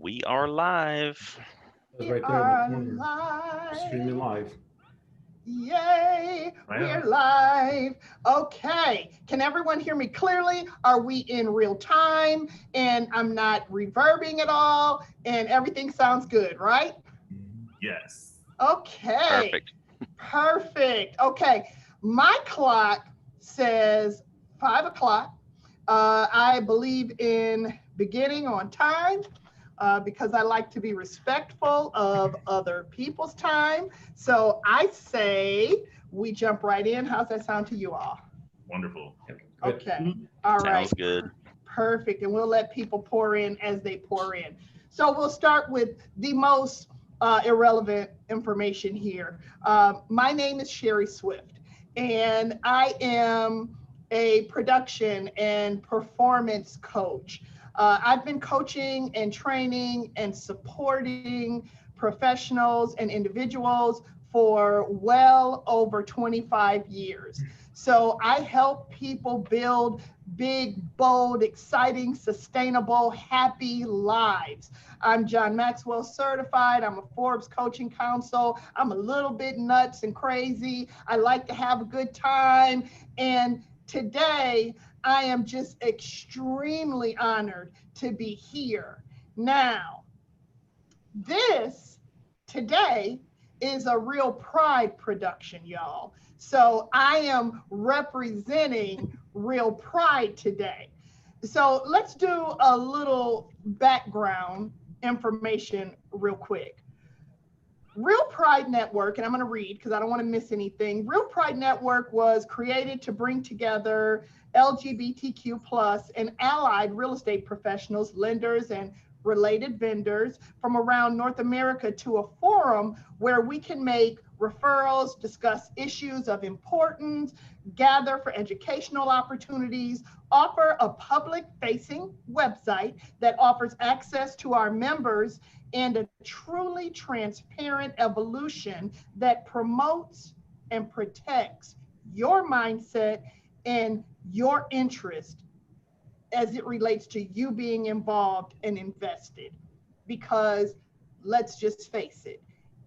We are live. That's We right there in the are corner, streaming live. live. Yay, we're Wow. live. Okay, can everyone hear me clearly? Are we in real time? And I'm not reverbing at all, and everything sounds good, right? Yes. Okay, Perfect. perfect. Okay, my clock says 5 o'clock. I believe in beginning on time because I like to be respectful of other people's time. So I say we jump right in. How's that sound to you all? Wonderful. Yep. Good. Okay. All right. Sounds good. Perfect. And we'll let people pour in as they pour in. So we'll start with the most irrelevant information here. My name is Sherry Swift, and I am a production and performance coach. I've been coaching and training and supporting professionals and individuals for well over 25 years. So I help people build big, bold, exciting, sustainable, happy lives. I'm John Maxwell certified. I'm a Forbes coaching counsel. I'm a little bit nuts and crazy. I like to have a good time. And today, I am just extremely honored to be here. Now, this today is a real pride production, y'all. So I am representing real pride today. So let's do a little background information real quick. Real Pride Network, and I'm going to read because I don't want to miss anything. Real Pride Network was created to bring together LGBTQ plus and allied real estate professionals, lenders, and related vendors from around North America to a forum where we can make referrals, discuss issues of importance, gather for educational opportunities, offer a public facing website that offers access to our members, and a truly transparent evolution that promotes and protects your mindset and your interest as it relates to you being involved and invested. Because let's just face it,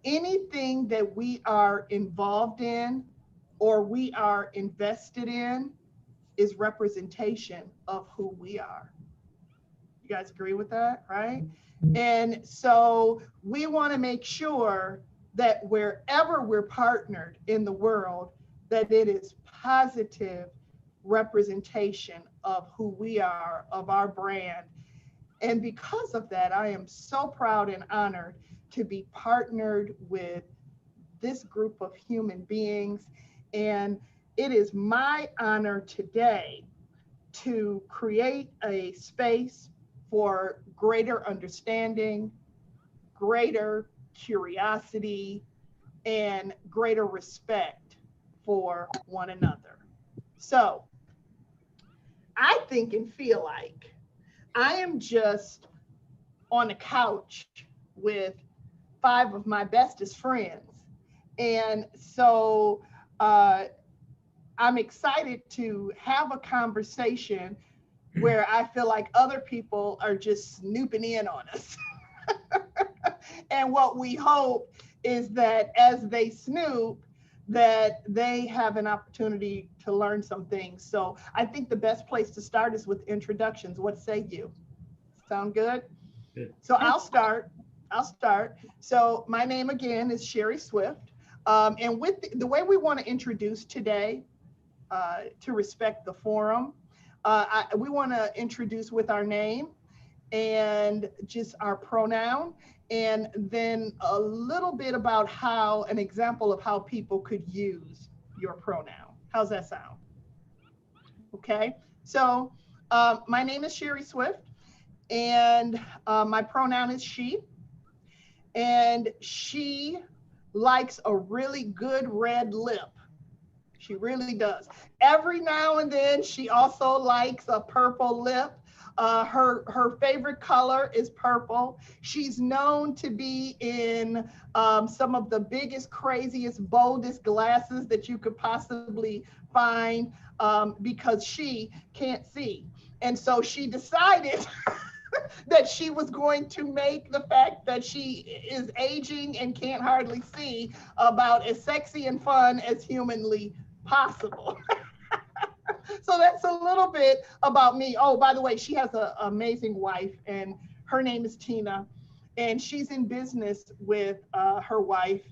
anything that we are involved in or we are invested in is representation of who we are. You guys agree with that, right? And so we want to make sure that wherever we're partnered in the world, that it is positive representation of who we are, of our brand. And because of that, I am so proud and honored to be partnered with this group of human beings. And it is my honor today to create a space for greater understanding, greater curiosity, and greater respect for one another. So I think and feel like I am just on a couch with five of my bestest friends. And so I'm excited to have a conversation where I feel like other people are just snooping in on us. And what we hope is that as they snoop, that they have an opportunity to learn some things. So I think the best place to start is with introductions. What say you? Sound good? Good. So I'll start. So my name again is Sherry Swift. And with the way we want to introduce today, to respect the forum, we want to introduce with our name and just our pronoun, and then a little bit about how, an example of how people could use your pronoun. How's that sound? Okay. So my name is Sherry Swift, and my pronoun is she. And she likes a really good red lip. She really does. Every now and then, she also likes a purple lip. Her favorite color is purple. She's known to be in some of the biggest, craziest, boldest glasses that you could possibly find because she can't see. And so she decided that she was going to make the fact that she is aging and can't hardly see about as sexy and fun as humanly possible. So that's a little bit about me. Oh, by the way, she has an amazing wife, and her name is Tina, and she's in business with her wife,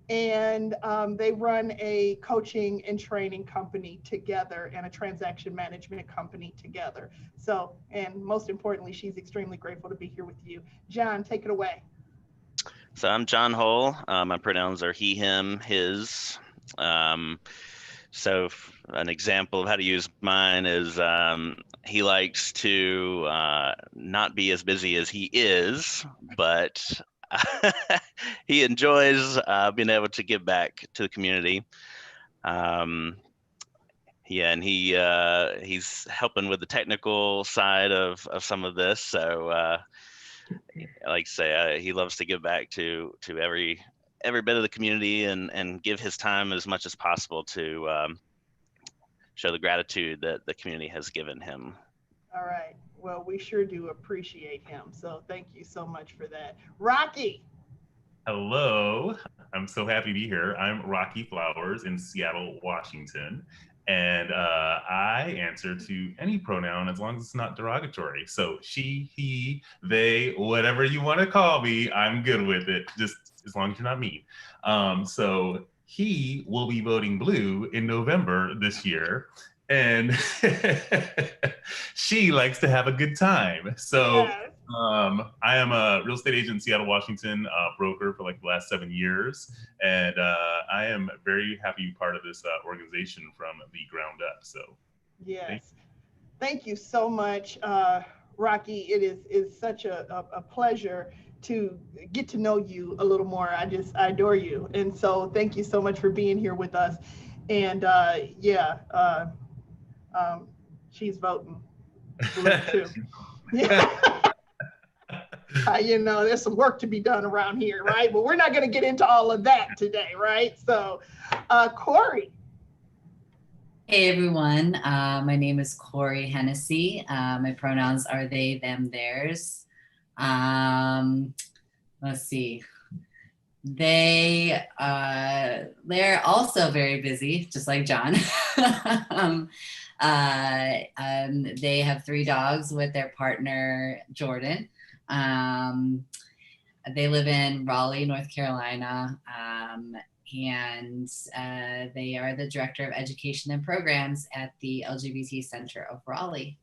and they run a coaching and training company together and a transaction management company together. So, and most importantly, she's extremely grateful to be here with you. John, take it away. So I'm John Hull. My pronouns are he, him, his. So an example of how to use mine is he likes to not be as busy as he is, but he enjoys being able to give back to the community. Yeah, and he's helping with the technical side of some of this. So like I say, he loves to give back to every bit of the community and give his time as much as possible to show the gratitude that the community has given him. All right. Well, we sure do appreciate him. So thank you so much for that. Rocky. Hello. I'm so happy to be here. I'm Rocky Flowers in Seattle, Washington. And I answer to any pronoun as long as it's not derogatory. So she, he, they, whatever you want to call me, I'm good with it, just as long as you're not mean. So he will be voting blue in November this year. And she likes to have a good time. So Yes. I am a real estate agent in Seattle, Washington, broker for like the last 7 years. And I am very happy to be part of this organization from the ground up. So yes. Thank you so much, Rocky. It is such a pleasure to get to know you a little more. I adore you. And so thank you so much for being here with us. And she's voting blue too. Yeah. You know, there's some work to be done around here, right? But we're not going to get into all of that today, right? So, Corey. Hey everyone, my name is Corey Hennessy. My pronouns are they, them, theirs. Let's see. They're also very busy, just like John. They have 3 dogs with their partner, Jordan. They live in Raleigh, North Carolina, and they are the Director of Education and Programs at the LGBT Center of Raleigh.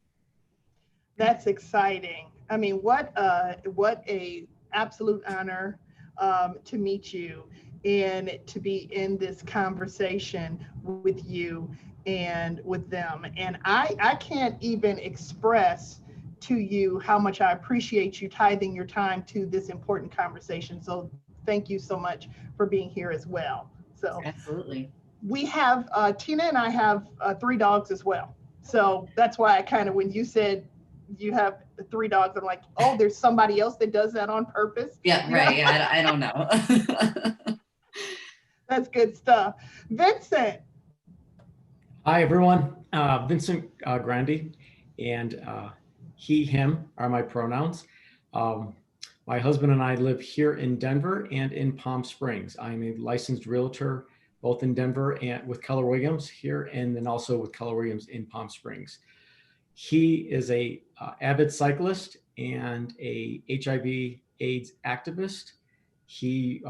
That's exciting. I mean, what a absolute honor to meet you and to be in this conversation with you and with them. And I can't even express to you how much I appreciate you tithing your time to this important conversation. So thank you so much for being here as well. So absolutely. We have, Tina and I have 3 dogs as well. So that's why I kind of, when you said you have 3 dogs, I'm like, oh, there's somebody else that does that on purpose. Yeah, right. Yeah, I don't know. That's good stuff. Vincent. Hi, everyone. Vincent Grandi, and he, him are my pronouns. My husband and I live here in Denver and in Palm Springs. I'm a licensed realtor, both in Denver and with Keller Williams here, and then also with Keller Williams in Palm Springs. He is a avid cyclist and a HIV/AIDS activist. He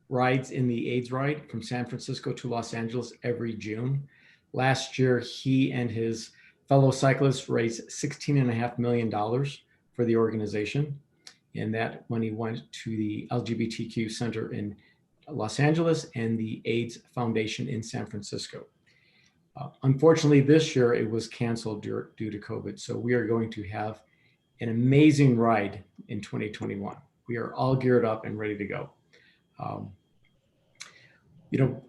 rides in the AIDS ride from San Francisco to Los Angeles every June. Last year, he and his fellow cyclists raised $16.5 million for the organization. And that money went to the LGBTQ Center in Los Angeles and the AIDS Foundation in San Francisco. Unfortunately, this year it was canceled due to COVID. So we are going to have an amazing ride in 2021. We are all geared up and ready to go. You know,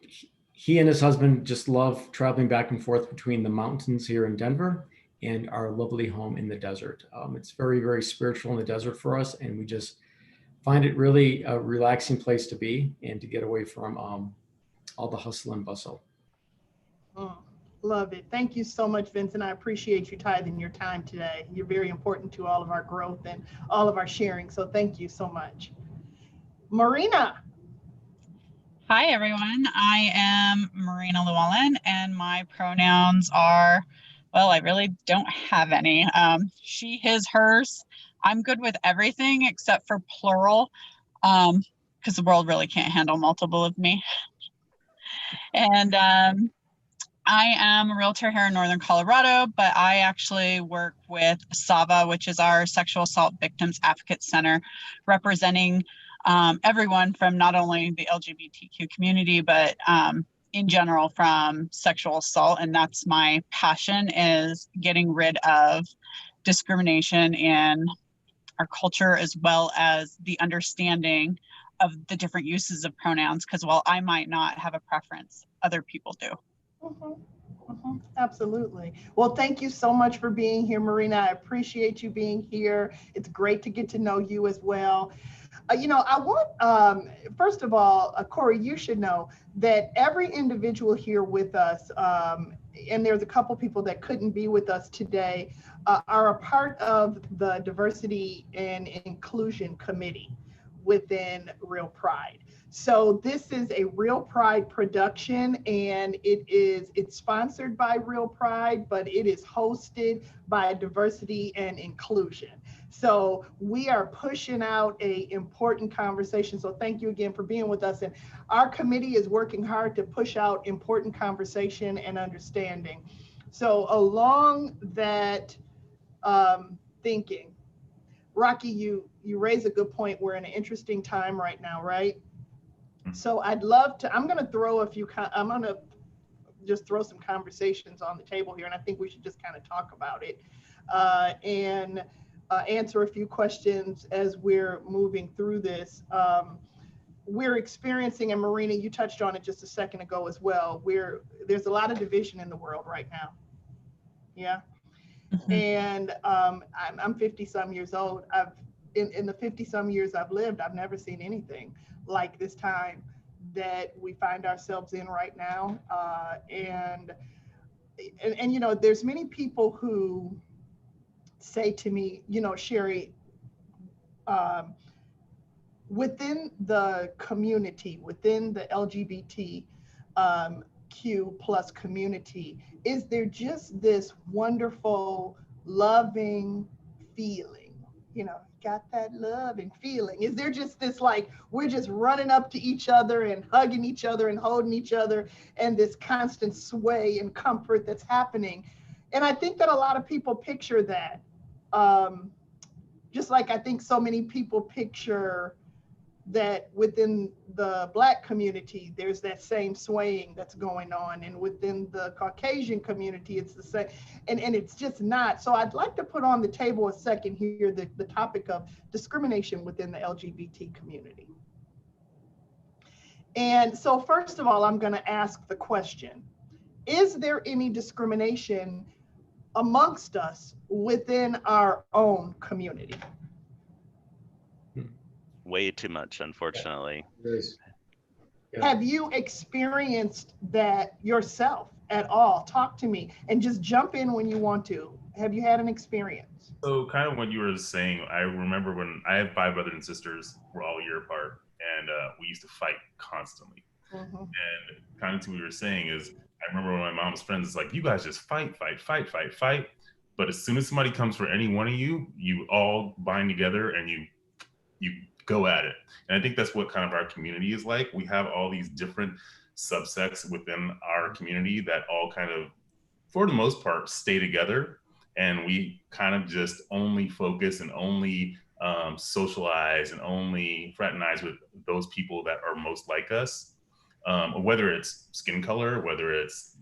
he and his husband just love traveling back and forth between the mountains here in Denver and our lovely home in the desert. It's very, very spiritual in the desert for us, and we just find it really a relaxing place to be and to get away from all the hustle and bustle. Love it. Thank you so much, Vincent. I appreciate you tithing your time today. You're very important to all of our growth and all of our sharing. So thank you so much. Marina. Hi, everyone. I am Marina Llewellyn, and my pronouns are, well, I really don't have any. She, his, hers. I'm good with everything except for plural, because the world really can't handle multiple of me. And I am a realtor here in Northern Colorado, but I actually work with SAVA, which is our Sexual Assault Victims Advocate Center, representing everyone from not only the LGBTQ community, but in general from sexual assault. And that's my passion, is getting rid of discrimination in our culture, as well as the understanding of the different uses of pronouns, because while I might not have a preference, other people do. Absolutely. Well, thank you so much for being here, Marina. I appreciate you being here. It's great to get to know you as well. I want, first of all, Corey, you should know that every individual here with us, and there's a couple people that couldn't be with us today, are a part of the Diversity and Inclusion Committee within Real Pride. So this is a Real Pride production, and it's sponsored by Real Pride, but it is hosted by Diversity and Inclusion. So we are pushing out an important conversation. So thank you again for being with us. And our committee is working hard to push out important conversation and understanding. So along that thinking, Rocky, you raise a good point. We're in an interesting time right now, right? So I'd love to, I'm going to just throw some conversations on the table here. And I think we should just kind of talk about it and answer a few questions as we're moving through this. We're experiencing, and Marina, you touched on it just a second ago as well, there's a lot of division in the world right now. Yeah. Mm-hmm. And I'm 50 some years old. In the 50 some years I've lived, I've never seen anything like this time that we find ourselves in right now. And there's many people who say to me, Sherry, within the community, within the LGBTQ plus community, is there just this wonderful, loving feeling? Got that love and feeling? Is there just this, like, we're just running up to each other and hugging each other and holding each other, and this constant sway and comfort that's happening? And I think that a lot of people picture that. Just like I think so many people picture that within the Black community, there's that same swaying that's going on. And within the Caucasian community, it's the same. And it's just not. So I'd like to put on the table a second here the topic of discrimination within the LGBT community. And so first of all, I'm going to ask the question, is there any discrimination amongst us within our own community? Way too much, unfortunately. Yeah. Have you experienced that yourself at all? Talk to me and just jump in when you want to. Have you had an experience? So kind of what you were saying, I remember when I have 5 brothers and sisters, we're all a year apart, and we used to fight constantly. Mm-hmm. And kind of to what you were saying is, I remember when my mom's friends is like, you guys just fight. But as soon as somebody comes for any one of you, you all bind together and you go at it. And I think that's what kind of our community is like. We have all these different subsects within our community that all kind of, for the most part, stay together. And we kind of just only focus and only socialize and only fraternize with those people that are most like us. Whether it's skin color, whether it's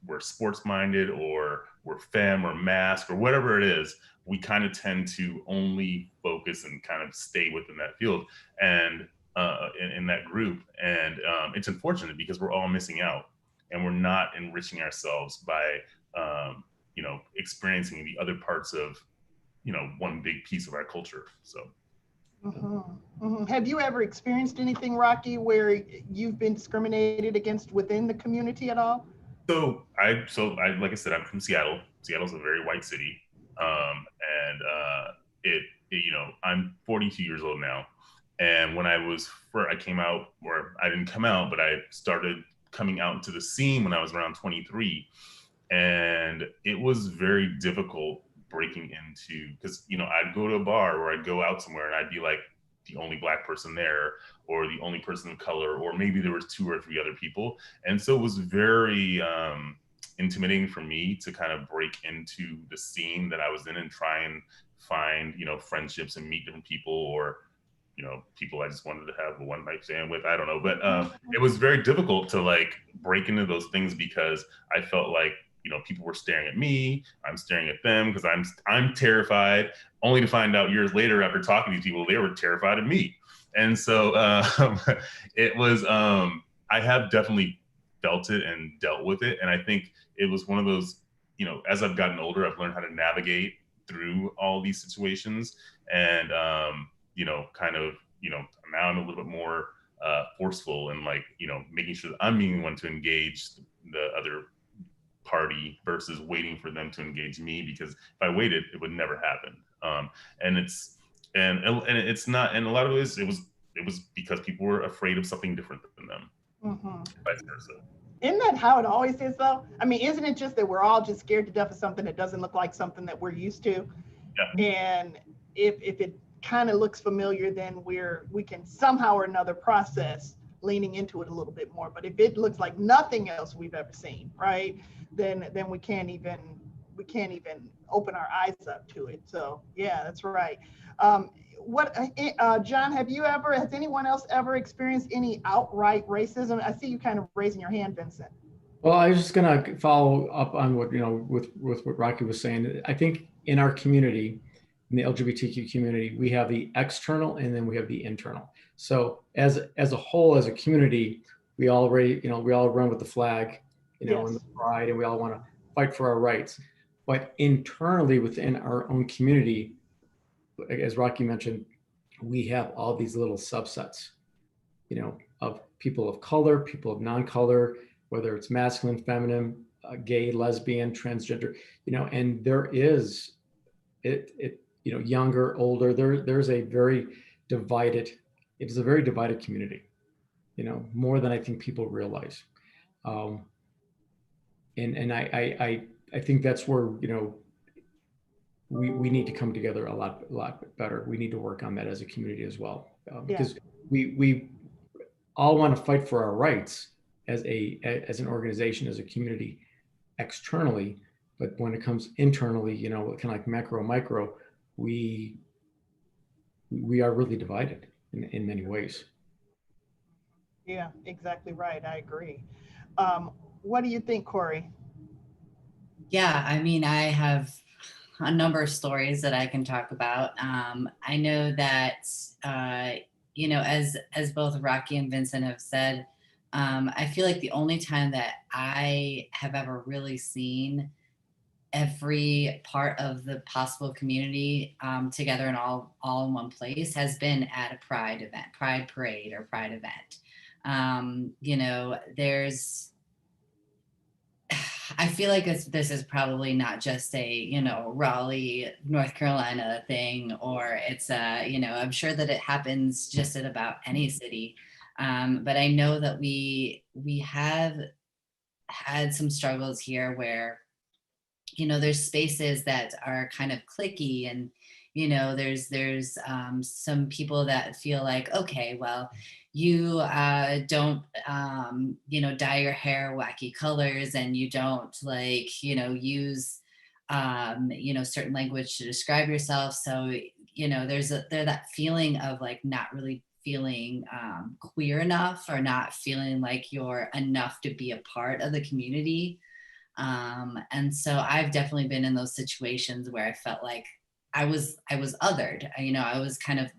we're sports minded, or we're femme or mask or whatever it is, we kind of tend to only focus and kind of stay within that field and in that group. And it's unfortunate because we're all missing out and we're not enriching ourselves by, experiencing the other parts of, one big piece of our culture. So. Mm-hmm. Mm-hmm. Have you ever experienced anything, Rocky, where you've been discriminated against within the community at all? Like I said, I'm from Seattle. Seattle's a very white city. And I'm 42 years old now. And when I came out, or I didn't come out, but I started coming out into the scene when I was around 23. And it was very difficult breaking into, because, I'd go to a bar or I'd go out somewhere and I'd be like the only Black person there, or the only person of color, or maybe there was 2 or 3 other people. And so it was very intimidating for me to kind of break into the scene that I was in and try and find, friendships and meet different people, or, people I just wanted to have a one night stand with. I don't know. But it was very difficult to like break into those things, because I felt like, people were staring at me. I'm staring at them because I'm terrified, only to find out years later after talking to these people, they were terrified of me. And so it was, I have definitely felt it and dealt with it. And I think it was one of those, as I've gotten older, I've learned how to navigate through all these situations. And, now I'm a little bit more forceful and like, making sure that I'm being the one to engage the other party versus waiting for them to engage me, because if I waited, it would never happen. And it's not, and a lot of it was because people were afraid of something different than them. Vice versa. Isn't that how it always is, though? I mean, isn't it just that we're all just scared to death of something that doesn't look like something that we're used to? Yeah. And if it kind of looks familiar, then we can somehow or another process leaning into it a little bit more. But if it looks like nothing else we've ever seen, right, then we can't even open our eyes up to it. So yeah, that's right. John, has anyone else ever experienced any outright racism? I see you kind of raising your hand, Vincent. Well, I was just gonna follow up on what, with what Rocky was saying. I think in our community, in the LGBTQ community, we have the external and then we have the internal. So as a whole, as a community, we all run with the flag, Yes. and the pride, and we all want to fight for our rights. But internally within our own community, as Rocky mentioned, we have all these little subsets, of people of color, people of non-color, whether it's masculine, feminine, gay, lesbian, transgender, and there is younger, older. There's a very divided. It is a very divided community, more than I think people realize. And I think that's where we need to come together a lot better. We need to work on that as a community as well, because we all want to fight for our rights as an organization, as a community, externally, but when it comes internally, kind of like macro, micro, we are really divided in many ways. Yeah, exactly right. I agree. What do you think, Corey? Yeah, I mean, I have a number of stories that I can talk about. I know that, as both Rocky and Vincent have said, I feel like the only time that I have ever really seen every part of the possible community together and all in one place has been at a Pride event, Pride parade or Pride event. I feel like this is probably not just a, Raleigh, North Carolina thing, or it's I'm sure that it happens just at about any city. But I know that we have had some struggles here where, there's spaces that are kind of cliquey, and, there's some people that feel like, okay, well, you don't, dye your hair wacky colors, and you don't use, certain language to describe yourself. So, there's that feeling of like not really feeling queer enough, or not feeling like you're enough to be a part of the community. And so I've definitely been in those situations where I felt like I was othered. I was kind of,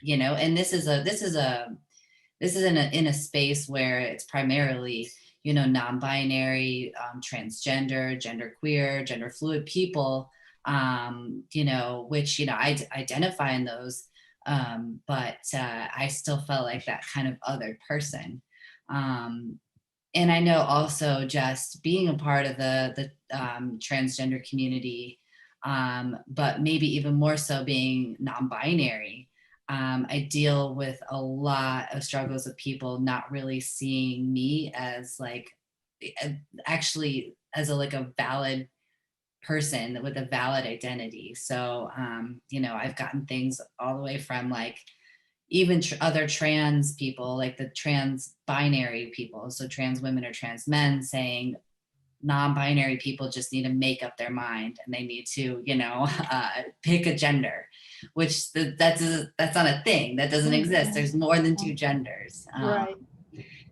and this is in a space where it's primarily, non-binary, transgender, genderqueer, gender fluid people, which, I identify in those, but I still felt like that kind of other person. and I know also just being a part of the transgender community, but maybe even more so being non-binary. I deal with a lot of struggles of people not really seeing me as like actually as a like a valid person with a valid identity. So you know, I've gotten things all the way from like even other trans people, like the trans binary people, so trans women or trans men, saying non-binary people just need to make up their mind and they need to, you know, pick a gender, which that's not a thing, that doesn't exist. There's more than two genders. Right.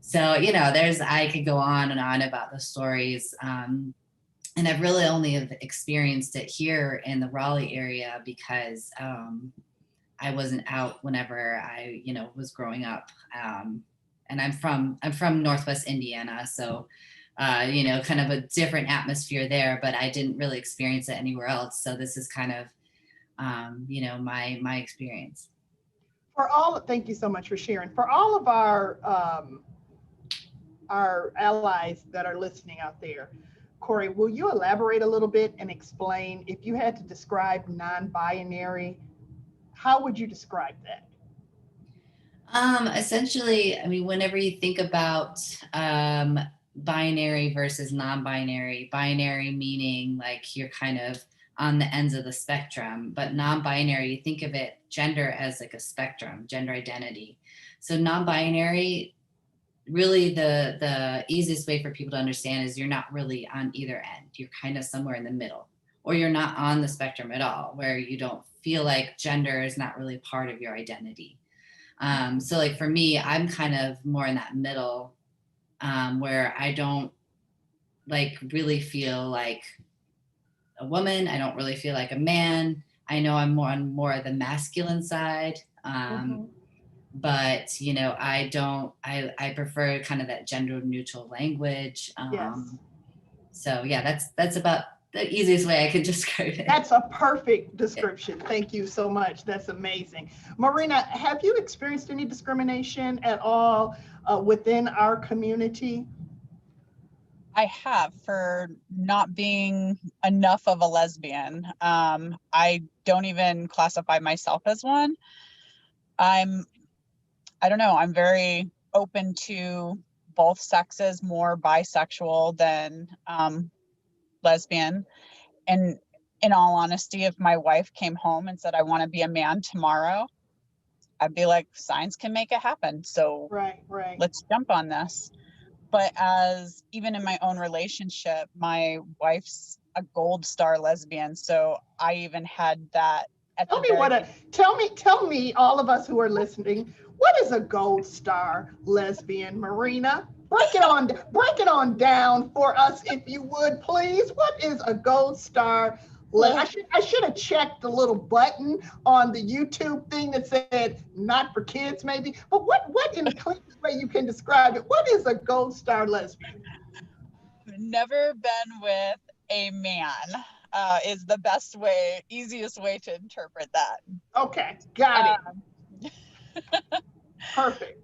So, you know, I could go on and on about the stories. And I've really only have experienced it here in the Raleigh area because I wasn't out whenever I, you know, was growing up. And I'm from Northwest Indiana, so you know, kind of a different atmosphere there, but I didn't really experience it anywhere else. So this is kind of, you know, my experience. Thank you so much for sharing. For all of our allies that are listening out there, Corey, will you elaborate a little bit and explain, if you had to describe non-binary, how would you describe that? Essentially, I mean, whenever you think about binary versus non-binary, binary meaning like you're kind of on the ends of the spectrum, but non-binary, you think of it gender as like a spectrum, gender identity. So non-binary, really the easiest way for people to understand is you're not really on either end. You're kind of somewhere in the middle, or you're not on the spectrum at all, where you don't feel like gender is not really part of your identity. So like for me, I'm kind of more in that middle, where I don't like really feel like a woman. I don't really feel like a man. I know I'm more on more of the masculine side. But you know, I prefer kind of that gender neutral language. Yes. So yeah, that's about the easiest way I could describe it. That's a perfect description. Thank you so much. That's amazing. Marina, have you experienced any discrimination at all within our community? I have, for not being enough of a lesbian. I don't even classify myself as one. I don't know, I'm very open to both sexes, more bisexual than lesbian. And in all honesty, if my wife came home and said, I want to be a man tomorrow, I'd be like, science can make it happen. So Right. let's jump on this. But as even in my own relationship, my wife's a gold star lesbian. So I even had that at Tell me, all of us who are listening, what is a gold star lesbian, Marina? Break it on down for us, if you would, please. What is a gold star? I should have checked the little button on the YouTube thing that said not for kids, maybe. But what in the cleanest way you can describe it? What is a gold star lesbian? Never been with a man is the easiest way to interpret that. Okay, got it. Perfect.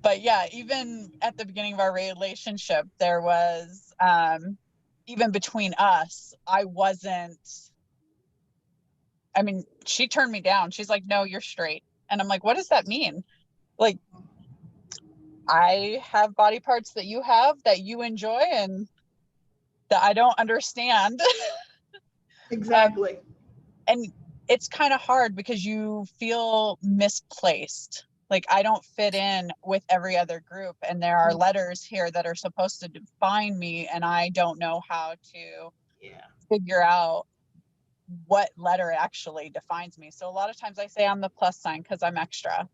But yeah, even at the beginning of our relationship, there was, even between us, she turned me down. She's like, no, you're straight. And I'm like, what does that mean? Like, I have body parts that you have that you enjoy and that I don't understand. Exactly. And it's kind of hard because you feel misplaced. Like I don't fit in with every other group. And there are letters here that are supposed to define me. And I don't know how to figure out what letter actually defines me. So a lot of times I say I'm the plus sign because I'm extra.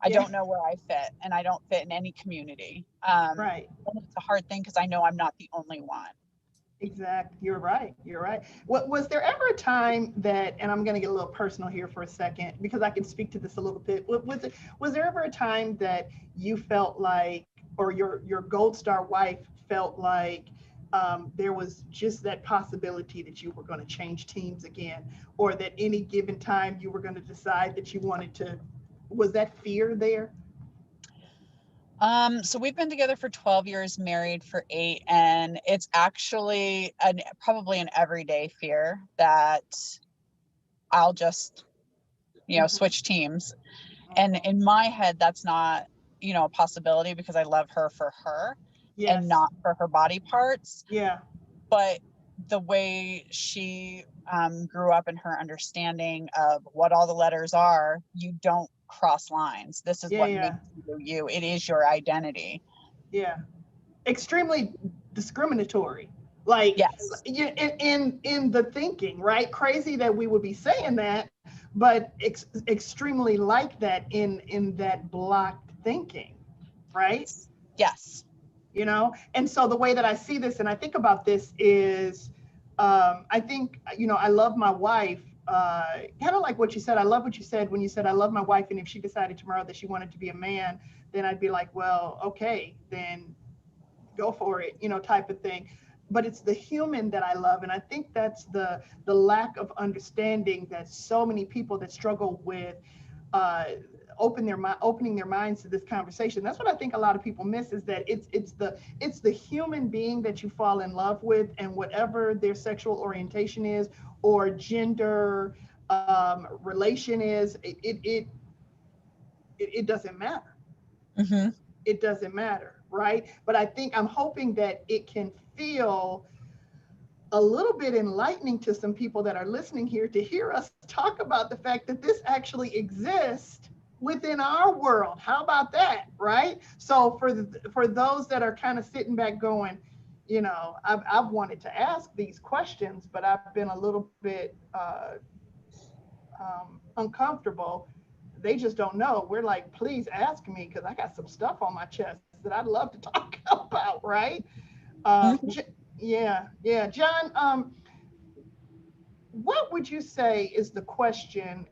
I don't know where I fit, and I don't fit in any community. Right. And it's a hard thing because I know I'm not the only one. Exactly. You're right. Was there ever a time that, and I'm going to get a little personal here for a second because I can speak to this a little bit. Was there ever a time that you felt like, or your gold star wife felt like there was just that possibility that you were going to change teams again, or that any given time you were going to decide that you wanted to? Was that fear there? So we've been together for 12 years, married for 8, and it's actually probably an everyday fear that I'll just, switch teams. And in my head, that's not, a possibility because I love her for her and not for her body parts. Yeah. But the way she grew up and her understanding of what all the letters are, you don't cross lines. This is what makes you you. It is your identity. Yeah. Extremely discriminatory. Like, yes. in the thinking, right? Crazy that we would be saying that, but extremely like that in that blocked thinking, right? Yes. And so the way that I see this and I think about this is, I think, I love my wife, kind of like what you said. I love what you said when you said, I love my wife. And if she decided tomorrow that she wanted to be a man, then I'd be like, well, okay, then go for it, type of thing. But it's the human that I love. And I think that's the lack of understanding that so many people that struggle with opening their minds to this conversation. That's what I think a lot of people miss, is that it's the human being that you fall in love with, and whatever their sexual orientation is or gender relation is, it doesn't matter. Mm-hmm. It doesn't matter, right? But I'm hoping that it can feel a little bit enlightening to some people that are listening here, to hear us talk about the fact that this actually exists within our world. How about that, right? So for those that are kind of sitting back going, I've wanted to ask these questions, but I've been a little bit uncomfortable. They just don't know. We're like, please ask me, because I got some stuff on my chest that I'd love to talk about, right? Yeah. John, what would you say is the question,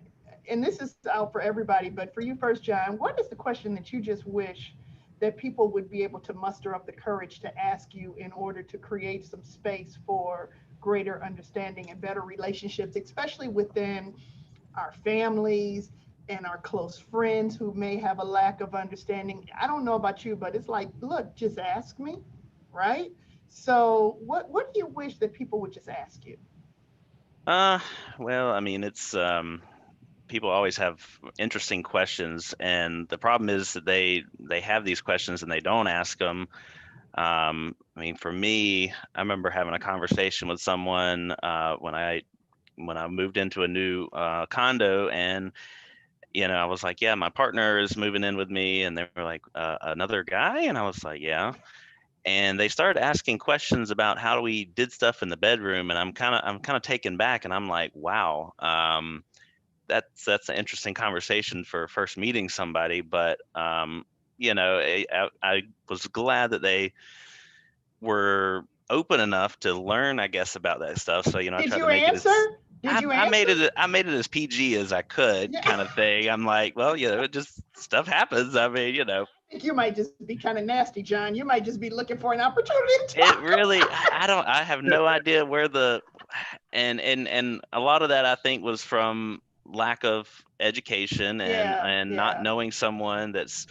and this is out for everybody, but for you first, John, what is the question that you just wish that people would be able to muster up the courage to ask you in order to create some space for greater understanding and better relationships, especially within our families and our close friends who may have a lack of understanding? I don't know about you, but it's like, look, just ask me, right? So what do you wish that people would just ask you? Well, I mean, it's people always have interesting questions, and the problem is that they have these questions and they don't ask them. I mean, for me, I remember having a conversation with someone when I moved into a new condo, and I was like, yeah, my partner is moving in with me, and they were like, another guy, and I was like, yeah. And they started asking questions about how we did stuff in the bedroom, and I'm kind of taken back, and I'm like, wow, that's an interesting conversation for first meeting somebody. But I was glad that they were open enough to learn, I guess, about that stuff. So I Did tried you to make it as answer? Did you I made answer? it as PG as I could, Yeah. kind of thing. I'm like, well, it just stuff happens. I mean, I think you might just be kind of nasty, John. You might just be looking for an opportunity to it talk. really, I have no idea where and a lot of that I think was from lack of education and not knowing someone that's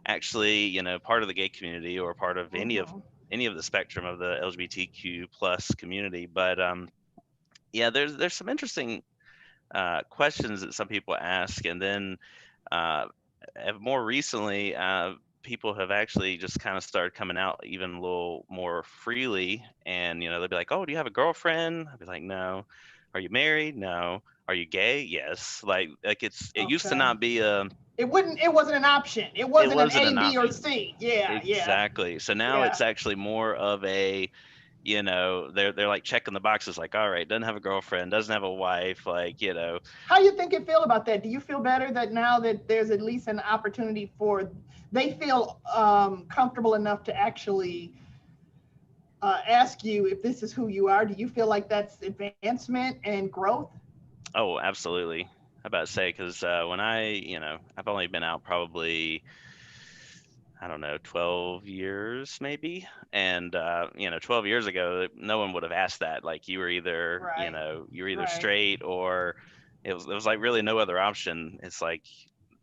actually, part of the gay community or part of any of the spectrum of the LGBTQ plus community. But yeah, there's some interesting questions that some people ask, and then more recently, people have actually just kind of started coming out even a little more freely, and they'll be like, "Oh, do you have a girlfriend?" I'll be like, "No." "Are you married?" "No." "Are you gay?" "Yes." Like it used to not be a. It wasn't an option. It It wasn't an wasn't A, an B, or option. C. Yeah. Exactly. So now it's actually more of a, they're like checking the boxes, like, all right, doesn't have a girlfriend, doesn't have a wife, like. How you think you feel about that? Do you feel better that now that there's at least an opportunity they feel comfortable enough to actually ask you if this is who you are? Do you feel like that's advancement and growth? Oh, absolutely. I about to say, because when I've only been out probably, I don't know, 12 years maybe. And, 12 years ago, no one would have asked that. Like you were either, you were either straight, or it was like really no other option. It's like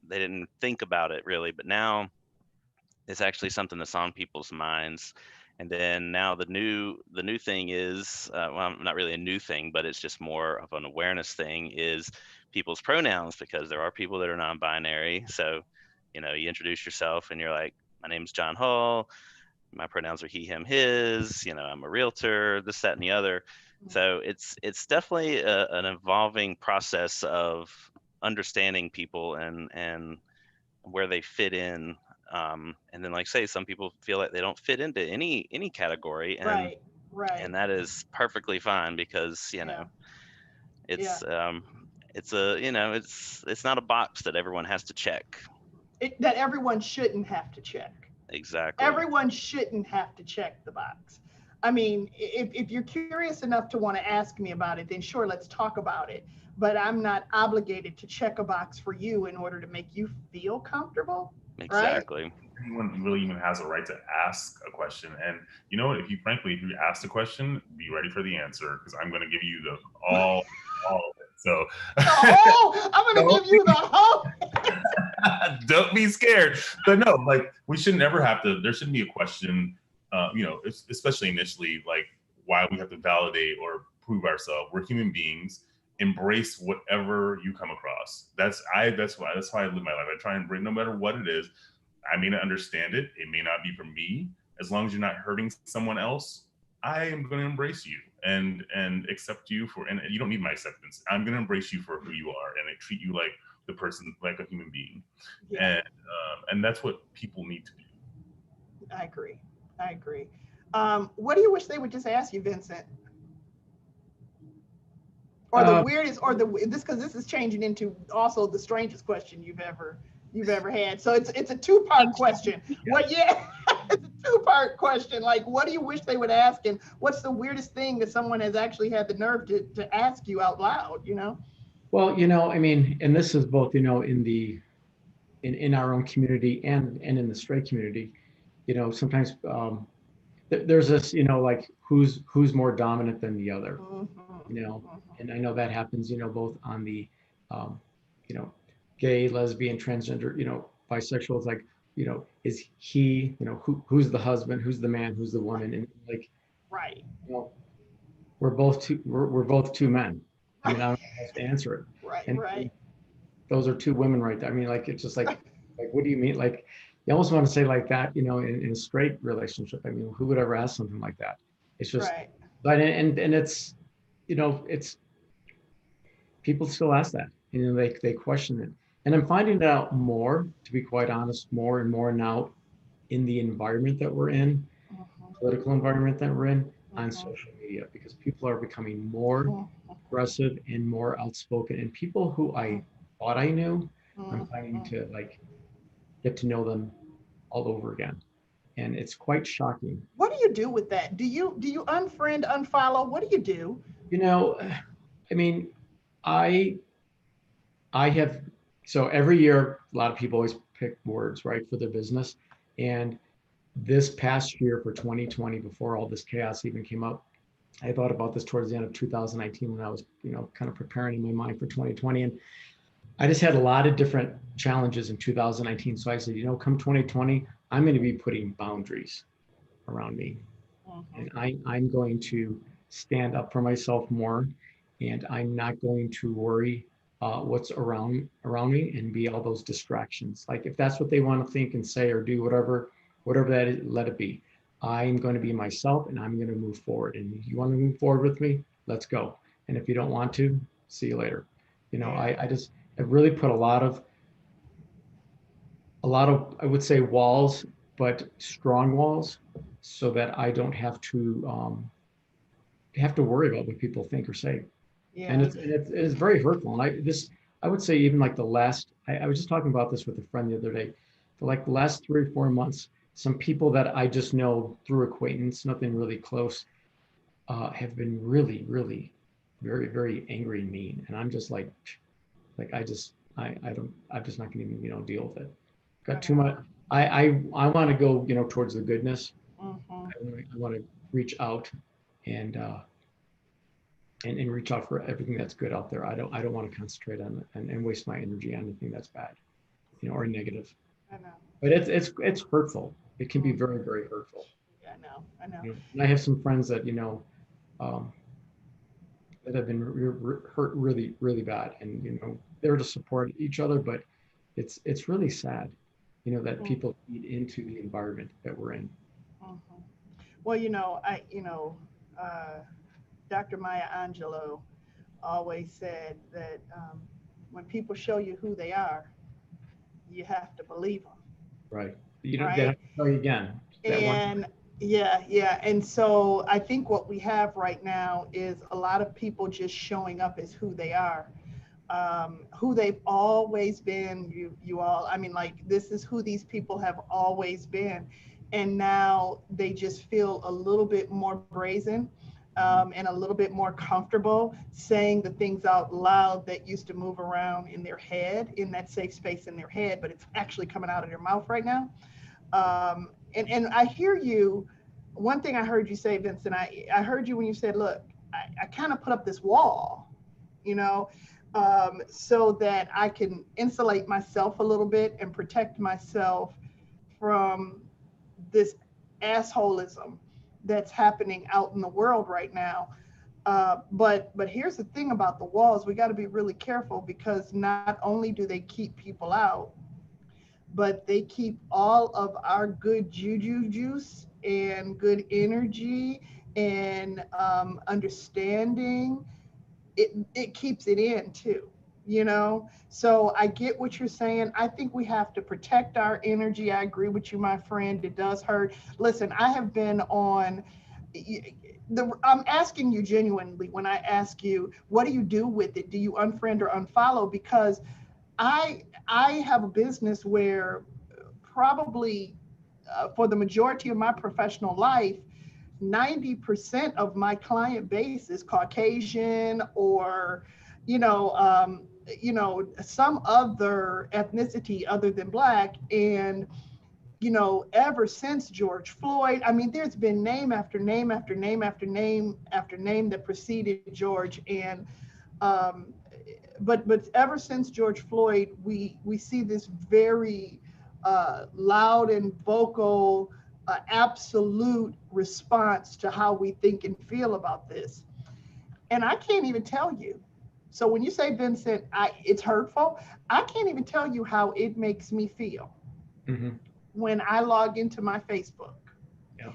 they didn't think about it really. But now it's actually something that's on people's minds. And then now the new thing is, well, not really a new thing, but it's just more of an awareness thing, is people's pronouns, because there are people that are non-binary. So, you introduce yourself and you're like, my name's John Hall. My pronouns are he, him, his. I'm a realtor, this, that, and the other. So it's definitely an evolving process of understanding people and where they fit in. And then, like say, some people feel like they don't fit into any category, and Right. that is perfectly fine, because Yeah. it's it's a it's not a box that everyone has to check. That everyone shouldn't have to check. Exactly. Everyone shouldn't have to check the box. I mean, if you're curious enough to want to ask me about it, then sure, let's talk about it. But I'm not obligated to check a box for you in order to make you feel comfortable. Exactly. Anyone really even has a right to ask a question. And you know what? If you ask the question, be ready for the answer, because I'm going to give you all of it. So I'm going to give you the whole. Don't be scared. But no, like, we should never have to. There shouldn't be a question. Especially initially, like, why we have to validate or prove ourselves. We're human beings. Embrace whatever you come across. That's why I live my life. I try and bring, no matter what it is. I may not understand it. It may not be for me. As long as you're not hurting someone else, I am going to embrace you and accept you for. And you don't need my acceptance. I'm going to embrace you for who you are and I treat you like the person, like a human being. Yeah. And that's what people need to do. I agree. What do you wish they would just ask you, Vincent? Or the weirdest, or because this is changing into also the strangest question you've ever had. So it's a two-part question. Yeah. It's a two-part question. Like, what do you wish they would ask, and what's the weirdest thing that someone has actually had the nerve to ask you out loud? Well, I mean, and this is both, in our own community and in the straight community. Sometimes there's this, like, who's more dominant than the other. And I know that happens, both on the, gay, lesbian, transgender, bisexual. It's like, is he, who's the husband, who's the man, who's the woman, and like, right. We're both two men. I mean, I don't know how to answer it. Right. Those are two women right there. I mean, like, it's just like, what do you mean? Like, you almost want to say like that, in a straight relationship. I mean, who would ever ask something like that? It's just, but and it's, it's, people still ask that, they question it. And I'm finding out more, to be quite honest, more and more now in the environment that we're in, political environment that we're in, on social media, because people are becoming more aggressive and more outspoken. And people who I thought I knew, I'm finding to like get to know them all over again. And it's quite shocking. What do you do with that? Do you unfriend, unfollow? What do you do? I mean, I have, so every year, a lot of people always pick words, right, for their business. And this past year, for 2020, before all this chaos even came up, I thought about this towards the end of 2019 when I was, kind of preparing in my mind for 2020. And I just had a lot of different challenges in 2019. So I said, come 2020, I'm going to be putting boundaries around me. And I'm going to stand up for myself more. And I'm not going to worry what's around me and be all those distractions. Like, if that's what they want to think and say or do, whatever that is, let it be. I'm going to be myself and I'm going to move forward. And if you want to move forward with me, let's go. And if you don't want to, see you later. I've really put a lot of, I would say, walls, but strong walls, so that I don't have to worry about what people think or say. Yeah. And it's very hurtful. And I would say, even like the last, I was just talking about this with a friend the other day, for like the last 3 or 4 months, some people that I just know through acquaintance, nothing really close, have been really, really very, very angry and mean. And I'm just like I'm just not going to even, deal with it. Got too much. I want to go, towards the goodness. I want to reach out and reach out for everything that's good out there. I don't want to concentrate on and waste my energy on anything that's bad, or negative. I know. But it's hurtful. It can be very, very hurtful. Yeah, I know. You know, and I have some friends that that have been hurt really, really bad, and they're to support each other. But it's really sad, that people feed into the environment that we're in. Mhm. Well, Dr. Maya Angelou always said that when people show you who they are, you have to believe them, Right. You don't. They have right? to tell you again. That one. And yeah. And so I think what we have right now is a lot of people just showing up as who they are, who they've always been. You all, I mean, like, this is who these people have always been. And now they just feel a little bit more brazen, and a little bit more comfortable saying the things out loud that used to move around in their head, in that safe space in their head, but it's actually coming out of their mouth right now. And I hear you. One thing I heard you say, Vincent, I heard you when you said, look, I kind of put up this wall, you know, so that I can insulate myself a little bit and protect myself from this assholism that's happening out in the world right now. But here's the thing about the walls: we got to be really careful, because not only do they keep people out, but they keep all of our good juju juice and good energy and understanding. It keeps it in too, so I get what you're saying. I think we have to protect our energy. I agree with you, my friend. It does hurt. Listen, I have been on I'm asking you genuinely when I ask you, what do you do with it? Do you unfriend or unfollow? Because I have a business where probably for the majority of my professional life, 90% of my client base is Caucasian, or, some other ethnicity other than Black. And, ever since George Floyd, I mean, there's been name after name after name after name after name that preceded George. And, but ever since George Floyd, we see this very loud and vocal, absolute response to how we think and feel about this. And I can't even tell you. So when you say, Vincent, it's hurtful, I can't even tell you how it makes me feel when I log into my Facebook. Yeah.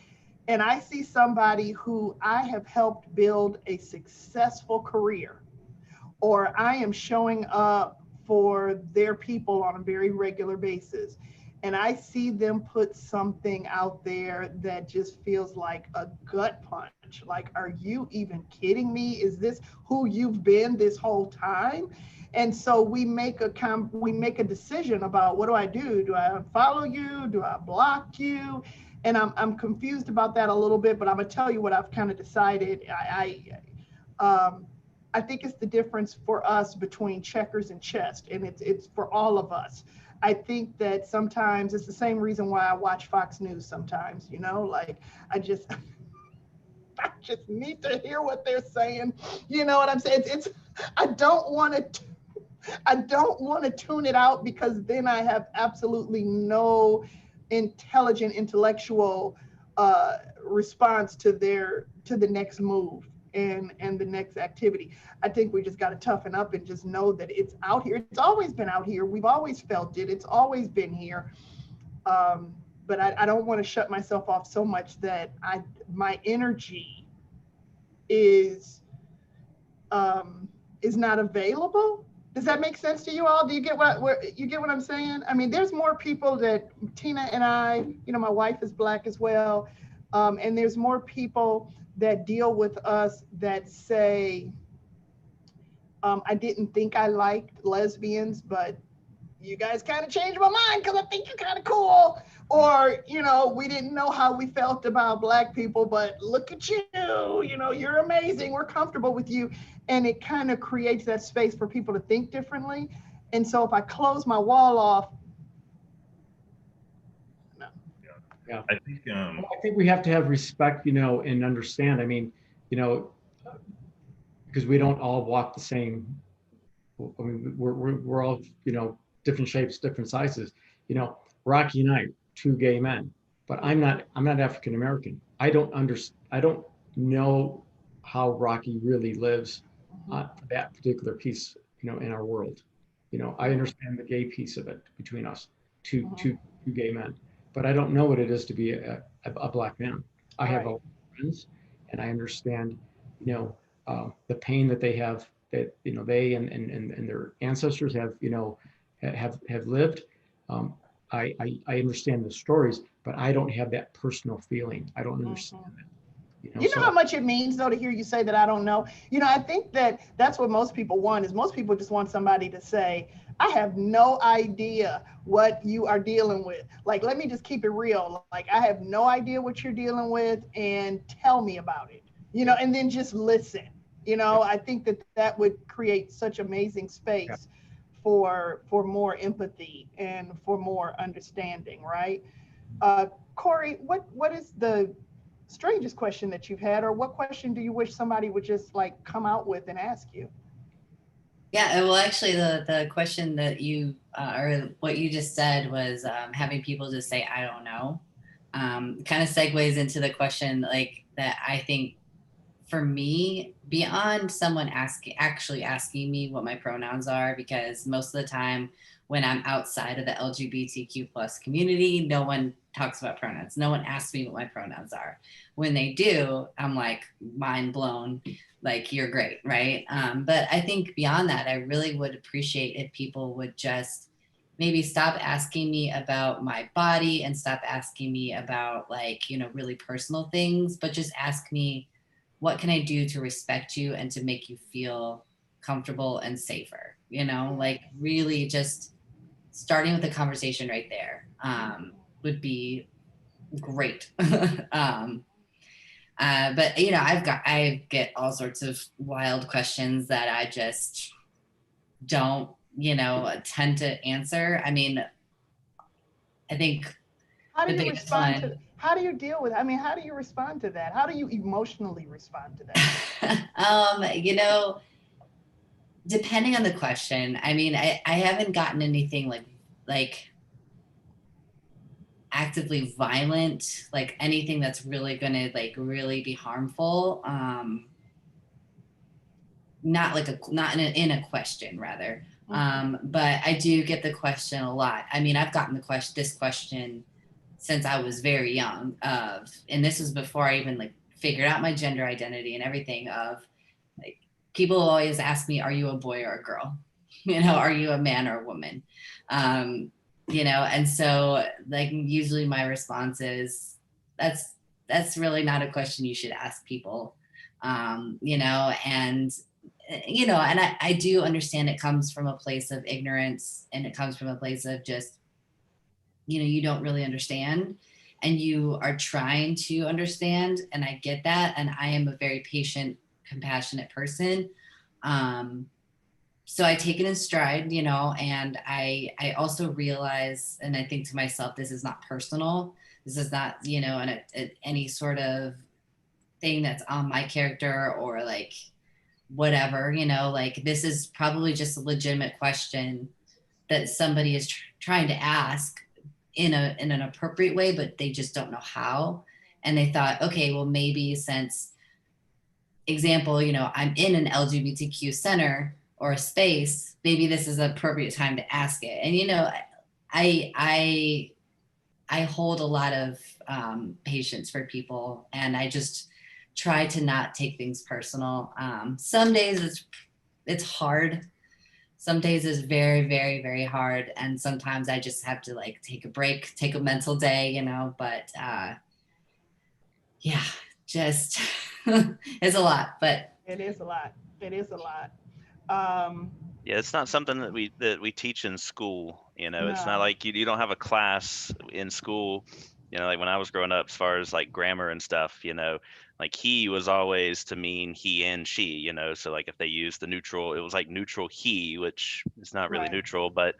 And I see somebody who I have helped build a successful career, or I am showing up for their people on a very regular basis, and I see them put something out there that just feels like a gut punch. Like, are you even kidding me? Is this who you've been this whole time? And so we make a decision about, what do I do? Do I unfollow you? Do I block you? And I'm confused about that a little bit, but I'm gonna tell you what I've kind of decided. I think it's the difference for us between checkers and chess, and it's for all of us. I think that sometimes it's the same reason why I watch Fox News sometimes, like I just I just need to hear what they're saying. You know what I'm saying? It's I don't want to tune it out, because then I have absolutely no intelligent intellectual response to the next move and the next activity. I think we just got to toughen up and just know that it's out here. It's always been out here. We've always felt it. It's always been here. But I don't want to shut myself off so much that my energy is not available. Does that make sense to you all? Do you get what I'm saying? I mean, there's more people that Tina and I, my wife is Black as well. And there's more people that deal with us that say, I didn't think I liked lesbians, but you guys kind of changed my mind because I think you're kind of cool. Or, we didn't know how we felt about Black people, but look at you, you're amazing. We're comfortable with you. And it kind of creates that space for people to think differently. And so if I close my wall off, no. Yeah. I think I think we have to have respect, and understand. I mean, because we don't all walk the same. I mean, we're all, different shapes, different sizes. Rocky and I, two gay men, but I'm not African American. I don't know how Rocky really lives that particular piece, in our world. I understand the gay piece of it between us, two gay men, but I don't know what it is to be a black man. I have a lot of friends, and I understand, the pain that they have, that they and their ancestors have lived. Um, I understand the stories, but I don't have that personal feeling. I don't understand that. You know how much it means, though, to hear you say that I don't know. I think that that's what most people want, is most people just want somebody to say, I have no idea what you are dealing with. Like, let me just keep it real. Like, I have no idea what you're dealing with, and tell me about it, and then just listen. I think that that would create such amazing space for more empathy and for more understanding, right? Corey, what is the strangest question that you've had, or what question do you wish somebody would just like come out with and ask you? Yeah, well, actually, the question that you or what you just said was having people just say, I don't know. Kind of segues into the question like that. I think for me, beyond someone actually asking me what my pronouns are, because most of the time when I'm outside of the LGBTQ plus community, no one talks about pronouns. No one asks me what my pronouns are. When they do, I'm like mind blown, like you're great, right? But I think beyond that, I really would appreciate if people would just maybe stop asking me about my body and stop asking me about really personal things, but just ask me, what can I do to respect you and to make you feel comfortable and safer? Like really just starting with the conversation right there would be great. But I get all sorts of wild questions that I just don't, tend to answer. I mean, I think how do you respond to how do you deal with how do you respond to that? How do you emotionally respond to that? Depending on the question. I mean, I haven't gotten anything like actively violent, like anything that's really gonna really be harmful. Not in a question rather. But I do get the question a lot. I mean, I've gotten this question since I was very young and this was before I even figured out my gender identity and everything people always ask me, are you a boy or a girl? Are you a man or a woman? And so usually my response is that's really not a question you should ask people. And I do understand it comes from a place of ignorance, and it comes from a place of just, you don't really understand and you are trying to understand. And I get that. And I am a very patient, compassionate person. So I take it in stride, and I also realize, and I think to myself, this is not personal. This is not, any sort of thing that's on my character or whatever, this is probably just a legitimate question that somebody is trying to ask in an appropriate way, but they just don't know how. And they thought, okay, well, maybe since example, I'm in an LGBTQ center or a space, maybe this is an appropriate time to ask it. And, I hold a lot of patience for people, and I just try to not take things personal. Some days it's hard. Some days is very, very, very hard. And sometimes I just have to take a break, take a mental day, but yeah, just it's a lot, but it is a lot. It is a lot. Yeah, it's not something that we teach in school. No. It's not like you don't have a class in school. Like when I was growing up, as far as grammar and stuff, like he was always to mean he and she. So like if they used the neutral, it was like neutral he, which is not really Right. neutral, but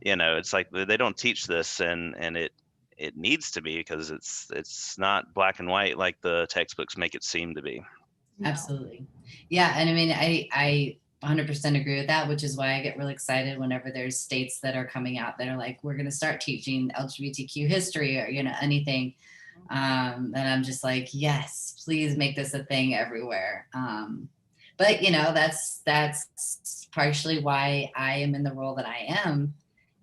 it's like they don't teach this, and it needs to be, because it's not black and white like the textbooks make it seem to be. Absolutely. Yeah. And I mean, I 100% agree with that, which is why I get really excited whenever there's states that are coming out that are like, we're going to start teaching LGBTQ history or, anything. And I'm just like, yes, please make this a thing everywhere. But that's partially why I am in the role that I am.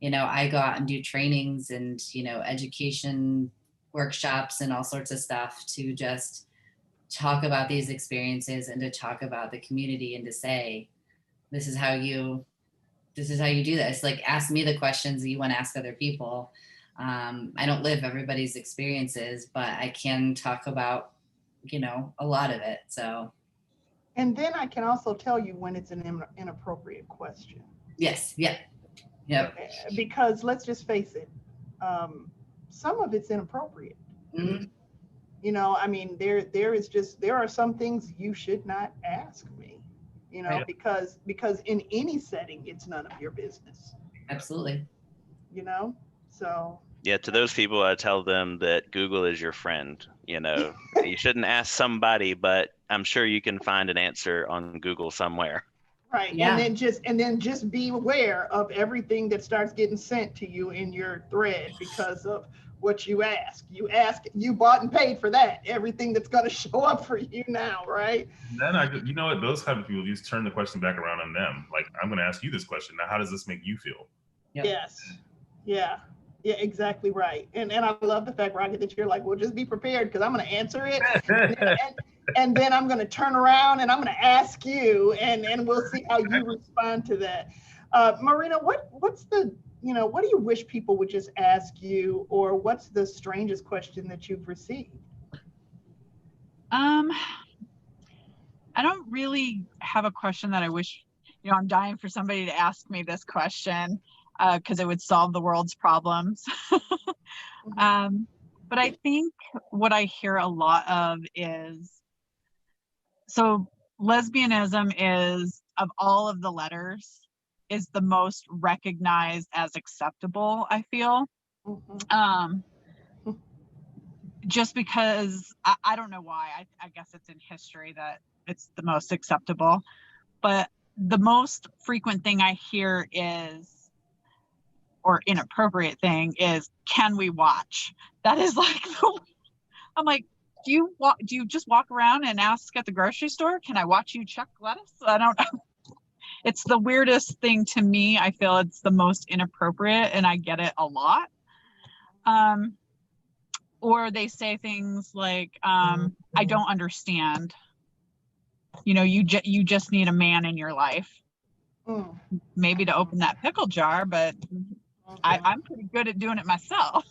I go out and do trainings and, education workshops and all sorts of stuff to just talk about these experiences and to talk about the community and to say, this is how you do this. Like, ask me the questions that you want to ask other people. I don't live everybody's experiences, but I can talk about, a lot of it. So. And then I can also tell you when it's an inappropriate question. Yes. Yep. Yep. Because let's just face it, some of it's inappropriate. Mm-hmm. I mean, there are some things you should not ask me, Yeah. because in any setting, it's none of your business. Absolutely. So. Yeah, to those people, I tell them that Google is your friend. You shouldn't ask somebody, but I'm sure you can find an answer on Google somewhere. Right. Yeah. And then just be aware of everything that starts getting sent to you in your thread because of what you ask. You bought and paid for that. Everything that's going to show up for you now, right? And then what, those type of people, you just turn the question back around on them. Like, I'm going to ask you this question. Now, how does this make you feel? Yep. Yes. Yeah. Yeah, exactly right. And I love the fact, Rocket, that you're like, well, just be prepared because I'm going to answer it. And then I'm going to turn around and I'm going to ask you, and we'll see how you respond to that. Marina, what's the, what do you wish people would just ask you, or what's the strangest question that you've received? I don't really have a question that I wish, I'm dying for somebody to ask me this question because it would solve the world's problems. But I think what I hear a lot of is, so lesbianism is, of all of the letters, is the most recognized as acceptable, I feel. Just because, I don't know why, I guess it's in history that it's the most acceptable. But the most frequent thing I hear is, or inappropriate thing is, can we watch? That is like, I'm like, do you just walk around and ask at the grocery store, can I watch you chuck lettuce? I don't know. It's the weirdest thing to me. I feel it's the most inappropriate, and I get it a lot. Or they say things like, I don't understand. You just need a man in your life. Maybe to open that pickle jar, but I'm pretty good at doing it myself.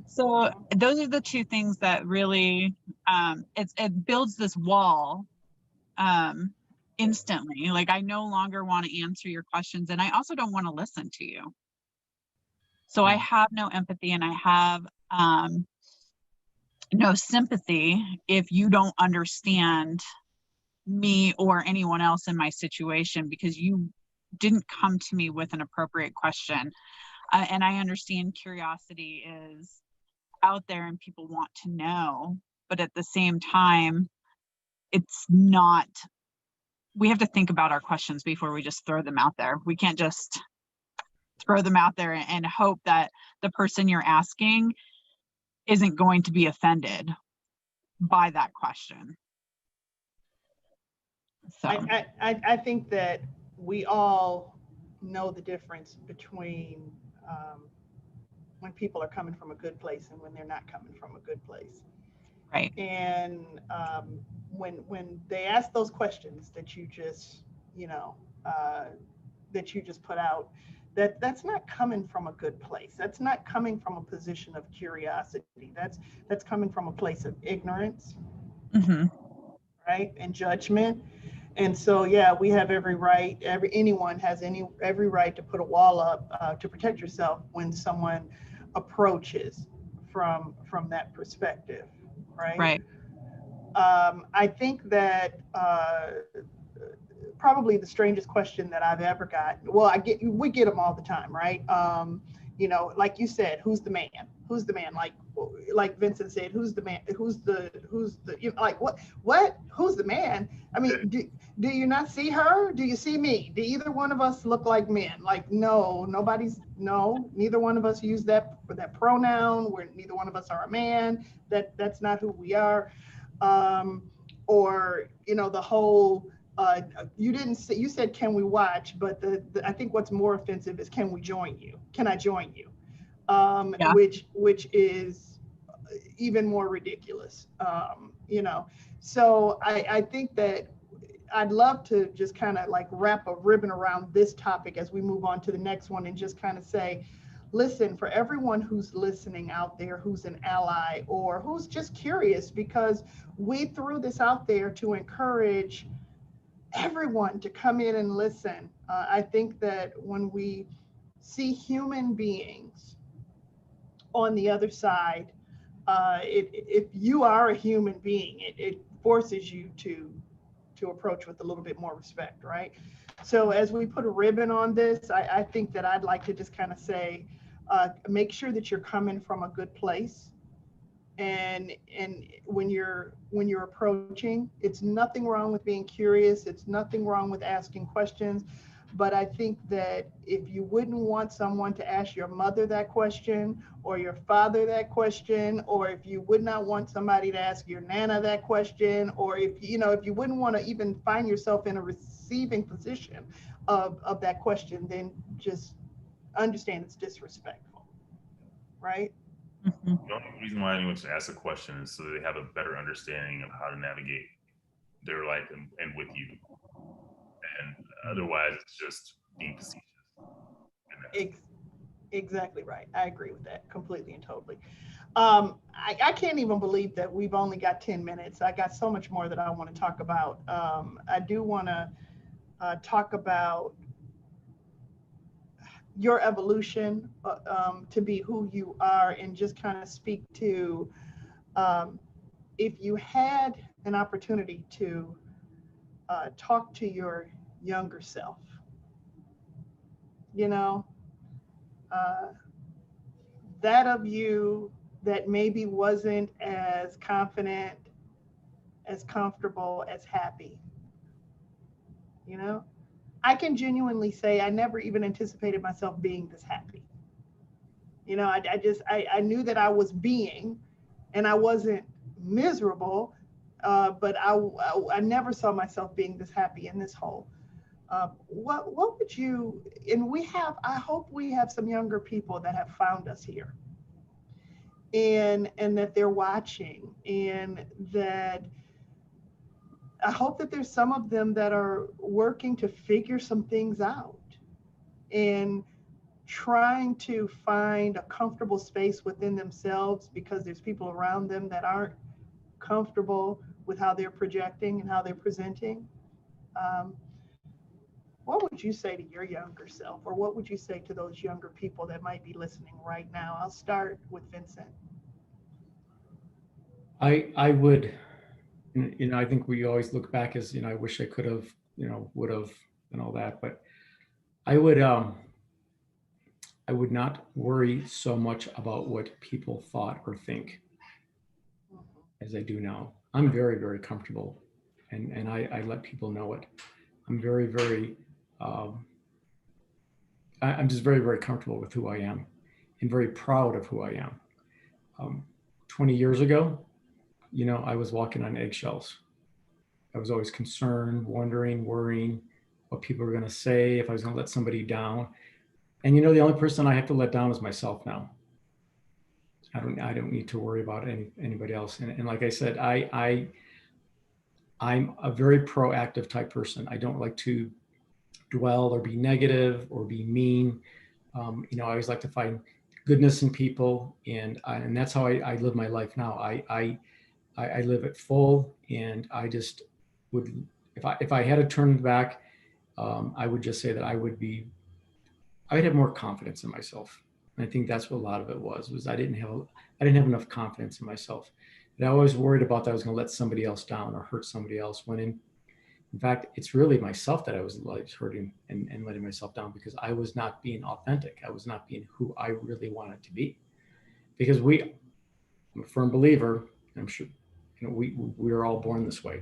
So those are the two things that really, it builds this wall instantly. Like, I no longer want to answer your questions, and I also don't want to listen to you. So I have no empathy, and I have no sympathy if you don't understand me or anyone else in my situation, because you didn't come to me with an appropriate question. And I understand curiosity is out there and people want to know, but at the same time, it's not, we have to think about our questions before we just throw them out there. We can't just throw them out there and hope that the person you're asking isn't going to be offended by that question. So I think that we all know the difference between when people are coming from a good place and when they're not coming from a good place. Right. And when they ask those questions that you just, that you just put out, that's not coming from a good place. That's not coming from a position of curiosity. That's coming from a place of ignorance, right, and judgment. And so, yeah, we have every right. Anyone has every right to put a wall up to protect yourself when someone approaches from that perspective, right? Right. I think that probably the strangest question that I've ever gotten. Well, we get them all the time, right? You know, like you said, who's the man? Who's the man? Like Vincent said, who's the man? Who's the, you know, like what, who's the man? I mean, do you not see her? Do you see me? Do either one of us look like men? Like, no, neither one of us use that pronoun. Neither one of us are a man. That's not who we are. Or, you know, the whole, you didn't say, you said, can we watch? But I think what's more offensive is, can we join you? Can I join you? Yeah. Which is even more ridiculous. You know, so I think that I'd love to just kind of like wrap a ribbon around this topic as we move on to the next one, and just kind of say, listen, for everyone who's listening out there, who's an ally or who's just curious, because we threw this out there to encourage everyone to come in and listen. I think that when we see human beings on the other side, if you are a human being, it forces you to approach with a little bit more respect, right? So as we put a ribbon on this, I think that I'd like to just kind of say, make sure that you're coming from a good place. And when you're approaching, it's nothing wrong with being curious. It's nothing wrong with asking questions. But I think that if you wouldn't want someone to ask your mother that question, or your father that question, or if you would not want somebody to ask your nana that question, or if you wouldn't want to even find yourself in a receiving position of that question, then just understand it's disrespectful, right? Mhm. The only reason why anyone should ask a question is so they have a better understanding of how to navigate their life and with you. And otherwise, it's just being facetious. Exactly right. I agree with that completely and totally. I can't even believe that we've only got 10 minutes. I got so much more that I want to talk about. I do want to talk about your evolution to be who you are, and just kind of speak to, if you had an opportunity to talk to your younger self, you know, that of you that maybe wasn't as confident, as comfortable, as happy, you know, I can genuinely say I never even anticipated myself being this happy. You know, I knew that I was being, and I wasn't miserable, but I never saw myself being this happy and this whole. What would you, and I hope we have some younger people that have found us here, and that they're watching, and that I hope that there's some of them that are working to figure some things out, and trying to find a comfortable space within themselves, because there's people around them that aren't comfortable with how they're projecting and how they're presenting. Um, what would you say to your younger self, or what would you say to those younger people that might be listening right now? I'll start with Vincent. I would, I think we always look back as, I wish I could have, would have, and all that, but I would not worry so much about what people thought or think as I do now. I'm very, very comfortable, and I let people know it. I'm very, very, I'm just very, very comfortable with who I am, and very proud of who I am. 20 years ago, I was walking on eggshells. I was always concerned, wondering, worrying what people were going to say, if I was going to let somebody down. And the only person I have to let down is myself now. I don't need to worry about anybody else. And like I said, I'm a very proactive type person. I don't like to dwell or be negative or be mean. I always like to find goodness in people, and that's how I live my life now. I live it full, and I just would, if I had to turn back, I would just say that I'd have more confidence in myself. And I think that's what a lot of it was I didn't have enough confidence in myself. And I always worried about that I was going to let somebody else down or hurt somebody else, when In fact, it's really myself that I was like hurting and letting myself down because I was not being authentic. I was not being who I really wanted to be. Because I'm a firm believer, I'm sure, we are all born this way.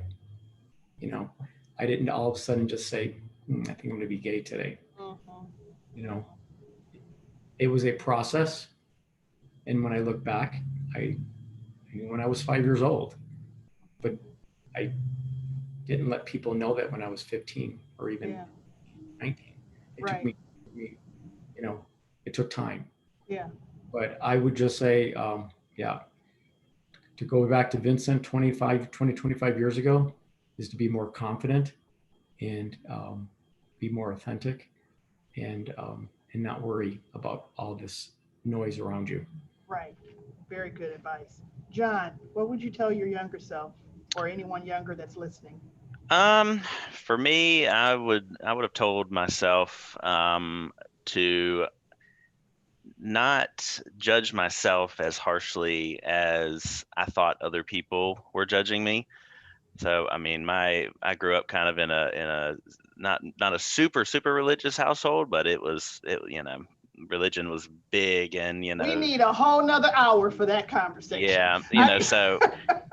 I didn't all of a sudden just say, I think I'm going to be gay today. Mhm. You know, it was a process. And when I look back, when I was 5 years old, but I didn't let people know that when I was 15 or even Yeah. 19. It took Right. me, it took time. Yeah. But I would just say, yeah, to go back to Vincent 25 years ago is to be more confident and be more authentic and not worry about all this noise around you. Right. Very good advice. John, what would you tell your younger self or anyone younger that's listening? For me, I would have told myself to not judge myself as harshly as I thought other people were judging me. So I mean, I grew up kind of in a not a super religious household, but religion was big, and We need a whole nother hour for that conversation. yeah, so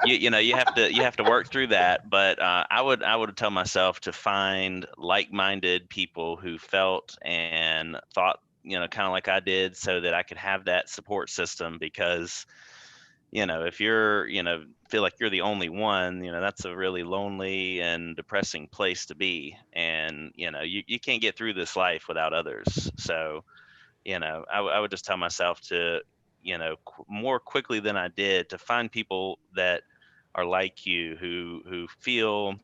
you have to work through that. But I would tell myself to find like-minded people who felt and thought kind of like I did, so that I could have that support system. Because if you're feel like you're the only one, that's a really lonely and depressing place to be. And you can't get through this life without others. So I would just tell myself to more quickly than I did, to find people that are like you, who feel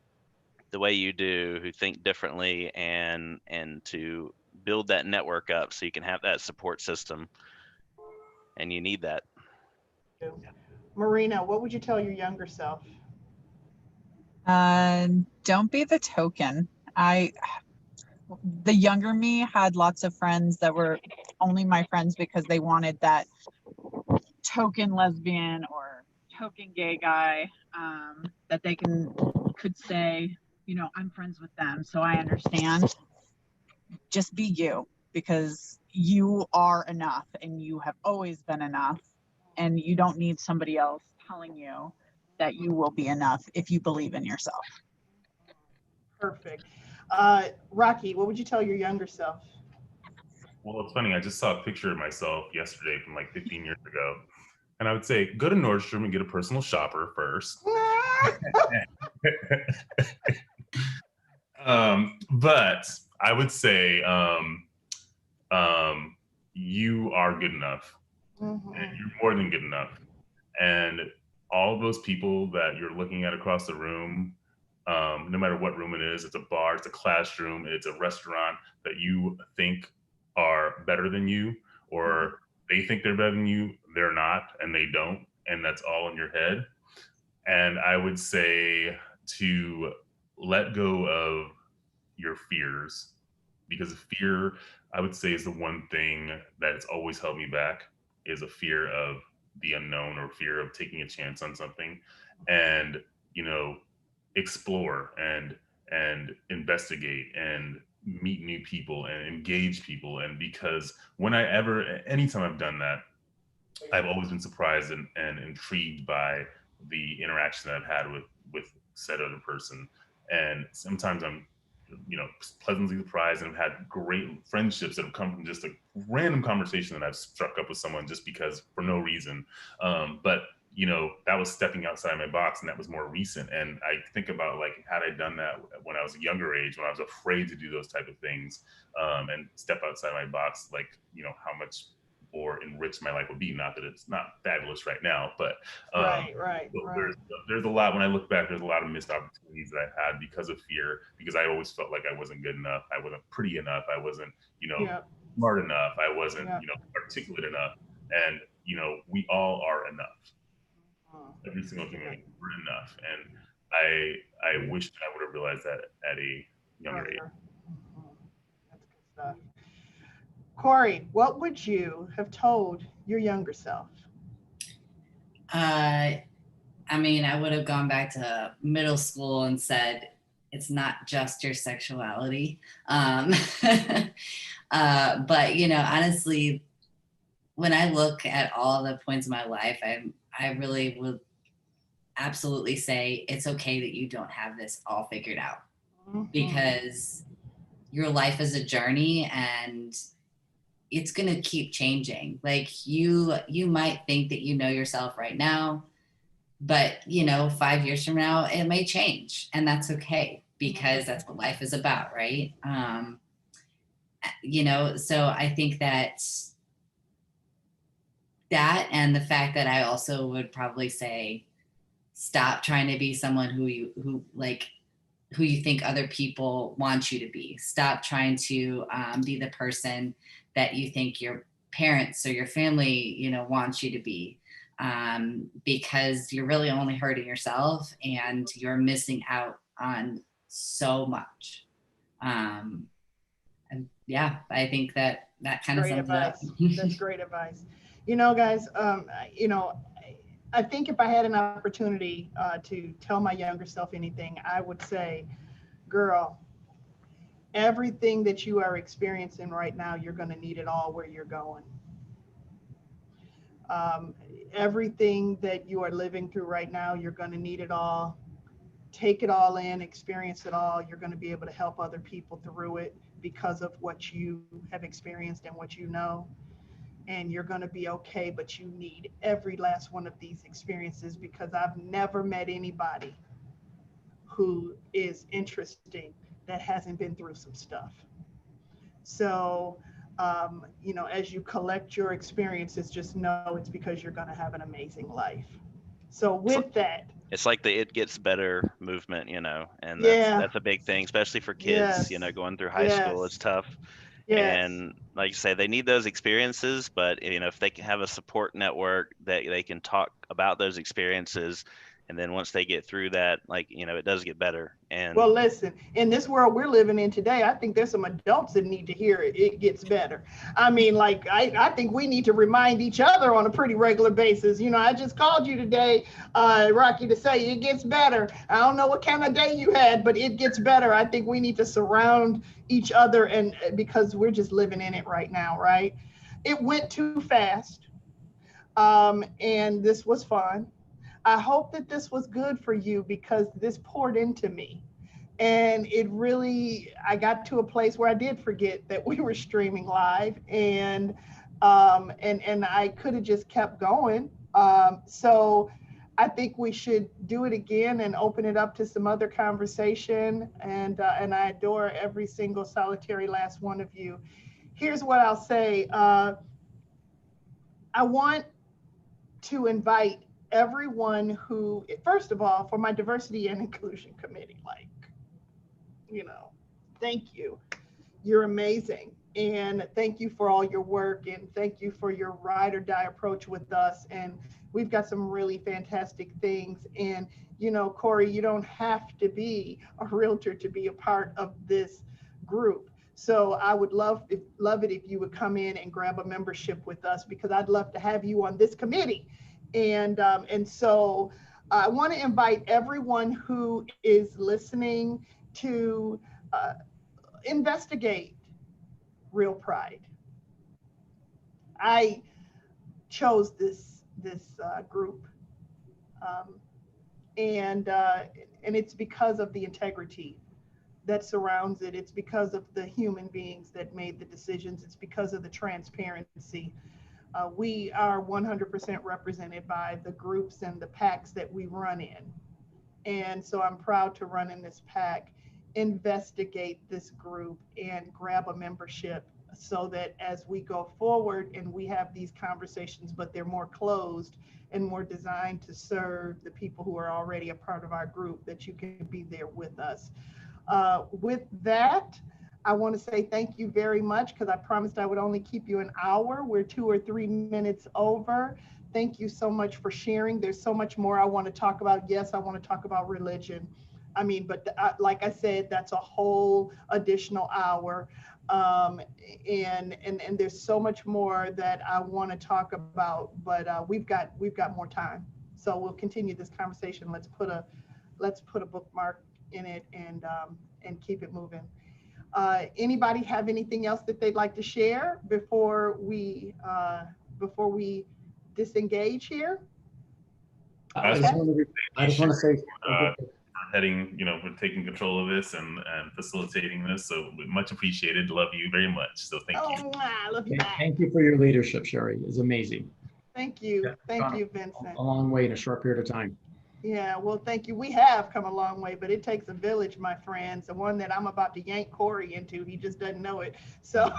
the way you do, who think differently, and to build that network up so you can have that support system. And you need that. Marina, what would you tell your younger self? Don't be the token. The younger me had lots of friends that were only my friends because they wanted that token lesbian or token gay guy, that they could say, I'm friends with them, so I understand. Just be you, because you are enough and you have always been enough, and you don't need somebody else telling you that you will be enough if you believe in yourself. Perfect. Rocky, what would you tell your younger self? Well, it's funny. I just saw a picture of myself yesterday from like 15 years ago. And I would say, go to Nordstrom and get a personal shopper first. But I would say you are good enough. Mhm. And you're more than good enough. And all those people that you're looking at across the room, no matter what room it is, it's a bar, it's a classroom, it's a restaurant, that you think are better than you, or they think they're better than you, they're not, and they don't. And that's all in your head. And I would say to let go of your fears, because fear, I would say, is the one thing that has always held me back, is a fear of the unknown, or fear of taking a chance on something. And explore and investigate and meet new people and engage people. And because anytime I've done that, I've always been surprised and intrigued by the interaction that I've had with said other person. And sometimes I'm, pleasantly surprised, and have had great friendships that have come from just a random conversation that I've struck up with someone just because, for no reason. But that was stepping outside my box, and that was more recent. And I think about, like, had I done that when I was a younger age, when I was afraid to do those type of things, and step outside my box, like, how much more enriched my life would be. Not that it's not fabulous right now, but Right. there's a lot, when I look back, there's a lot of missed opportunities that I had because of fear, because I always felt like I wasn't good enough, I wasn't pretty enough, I wasn't Yep. smart enough, I wasn't Yep. articulate enough. And we all are enough. Mhm. Every single human being, we're enough. And I wish that I would have realized that at a younger age. Mhm. That's good stuff. Corey, what would you have told your younger self? I would have gone back to middle school and said, it's not just your sexuality. But honestly, when I look at all the points in my life, I really would absolutely say it's okay that you don't have this all figured out, because your life is a journey and it's going to keep changing. Like you might think that you know yourself right now, but 5 years from now it may change, and that's okay, because that's what life is about, right? So I think that and the fact that I also would probably say, stop trying to be someone who you think other people want you to be. Stop trying to be the person that you think your parents or your family wants you to be, because you're really only hurting yourself and you're missing out on so much. And yeah, I think that kind of sums it up. That's great advice. Guys, I think if I had an opportunity to tell my younger self anything, I would say, girl, everything that you are experiencing right now, you're going to need it all where you're going. Everything that you are living through right now, you're going to need it all. Take it all in, experience it all. You're going to be able to help other people through it because of what you have experienced and what you know. And you're going to be okay, but you need every last one of these experiences, because I've never met anybody who is interesting that hasn't been through some stuff. So, as you collect your experiences, just know it's because you're going to have an amazing life. So with that, it's like the It Gets Better movement, and that's a big thing, especially for kids, going through high school. It's tough. And like you say, they need those experiences, but if they can have a support network that they can talk about those experiences, and then once they get through that, it does get better. And well, listen, in this world we're living in today, I think there's some adults that need to hear it. It gets better. I mean, I think we need to remind each other on a pretty regular basis. I just called you today, Rocky, to say it gets better. I don't know what kind of day you had, but it gets better. I think we need to surround each other, and because we're just living in it right now, right? It went too fast, and this was fun. I hope that this was good for you, because this poured into me. And it really, I got to a place where I did forget that we were streaming live, and I could have just kept going. So I think we should do it again and open it up to some other conversation. And I adore every single solitary last one of you. Here's what I'll say. I want to invite everyone who, first of all, for my diversity and inclusion committee, thank you. You're amazing. And thank you for all your work, and thank you for your ride or die approach with us. And we've got some really fantastic things. And, Corey, you don't have to be a realtor to be a part of this group. So I would love it if you would come in and grab a membership with us, because I'd love to have you on this committee. And so I want to invite everyone who is listening to investigate Real Pride. I chose this group, and it's because of the integrity that surrounds it. It's because of the human beings that made the decisions. It's because of the transparency. We are 100% represented by the groups and the PACs that we run in. And so I'm proud to run in this PAC, investigate this group, and grab a membership, so that as we go forward and we have these conversations, but they're more closed and more designed to serve the people who are already a part of our group, that you can be there with us. With that, I want to say thank you very much, because I promised I would only keep you an hour. We're 2 or 3 minutes over. Thank you so much for sharing. There's so much more I want to talk about. Yes, I want to talk about religion. But like I said, that's a whole additional hour. And there's so much more that I want to talk about, but we've got more time. So we'll continue this conversation. Let's put a bookmark in it and keep it moving. Anybody have anything else that they'd like to share before we disengage here? I just want to say, heading, for taking control of this and facilitating this. So much appreciated. Love you very much. So thank you. I love you back. thank you for your leadership, Sherry. It's amazing. Thank you. Yeah, Thank you, Vincent. A long way in a short period of time. Yeah, well, thank you. We have come a long way, but it takes a village, my friends. The one that I'm about to yank Corey into, he just doesn't know it. So,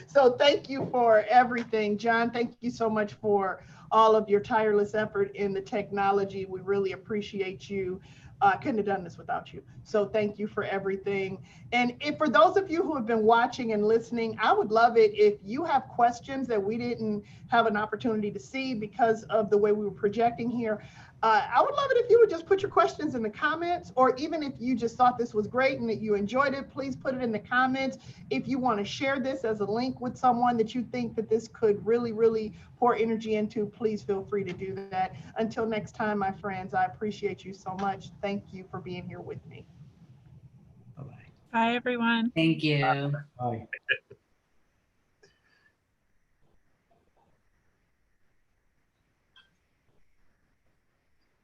so thank you for everything. John, thank you so much for all of your tireless effort in the technology. We really appreciate you. I couldn't have done this without you. So thank you for everything. And if for those of you who have been watching and listening, I would love it if you have questions that we didn't have an opportunity to see because of the way we were projecting here. I would love it if you would just put your questions in the comments, or even if you just thought this was great and that you enjoyed it, please put it in the comments. If you want to share this as a link with someone that you think that this could really, really pour energy into, please feel free to do that. Until next time, my friends, I appreciate you so much. Thank you for being here with me. Bye-bye. Bye, everyone. Thank you. Bye.